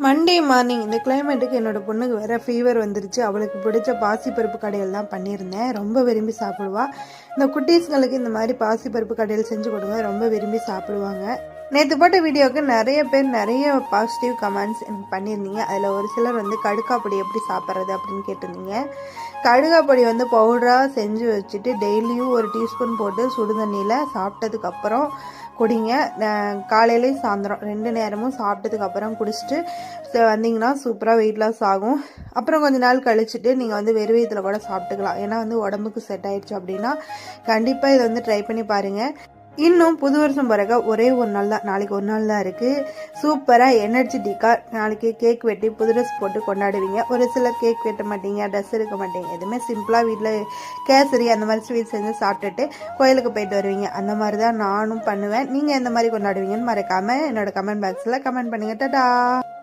Monday morning இந்த கிளைமேட்டுக்கு என்னோட பொண்ணுக்கு வேற ஃபீவர் வந்துருச்சு. அவளுக்கு பிடிச்ச பாசிப்பருப்பு கடையில் தான் பண்ணியிருந்தேன். ரொம்ப விரும்பி சாப்பிடுவா. இந்த குட்டீஸ்களுக்கு இந்த மாதிரி பாசிப்பருப்பு கடையில் செஞ்சு கொடுங்க, ரொம்ப விரும்பி சாப்பிடுவாங்க. நேற்று போட்ட வீடியோவுக்கு நிறைய பேர் நிறைய பாசிட்டிவ் கமெண்ட்ஸ் எனக்கு பண்ணியிருந்தீங்க. அதில் ஒரு சிலர் வந்து கடுக்காப்பொடி எப்படி சாப்பிட்றது அப்படின்னு கேட்டிருந்தீங்க. கடுகாப்பொடி வந்து பவுடராக செஞ்சு வச்சுட்டு டெய்லியும் ஒரு டீஸ்பூன் போட்டு சுடு தண்ணியில் சாப்பிட்டதுக்கப்புறம் குடிங்க. காலையிலையும் சாயந்தரம் 2 நேரமும் சாப்பிட்டதுக்கப்புறம் குடிச்சிட்டு வந்தீங்கன்னா சூப்பராக வெயிட் லாஸ் ஆகும். அப்புறம் கொஞ்சம் நாள் கழிச்சுட்டு நீங்கள் வந்து வெறும் வயிற்றில் கூட சாப்பிட்டுக்கலாம். ஏன்னா வந்து உடம்புக்கு செட் ஆயிடுச்சு அப்படின்னா கண்டிப்பாக இதை வந்து ட்ரை பண்ணி பாருங்கள். இன்னும் புது வருஷம் பிறகு ஒரே ஒரு நாள் தான், நாளைக்கு ஒரு நாள் தான் இருக்குது. சூப்பராக எனர்ஜெட்டிக்காக நாளைக்கு கேக் வெட்டி புது ட்ரெஸ் போட்டு கொண்டாடுவீங்க. ஒரு சிலர் கேக் வெட்ட மாட்டீங்க, ட்ரெஸ் எடுக்க மாட்டீங்க, எதுவுமே சிம்பிளாக வீட்டில் கேசரி அந்த மாதிரி ஸ்வீட் செஞ்சு சாப்பிட்டுட்டு கோயிலுக்கு போயிட்டு வருவீங்க. அந்த மாதிரி தான் நானும் பண்ணுவேன். நீங்கள் எந்த மாதிரி கொண்டாடுவீங்கன்னு மறக்காமல் என்னோட கமெண்ட் பாக்ஸில் கமெண்ட் பண்ணுங்கள். டாடா.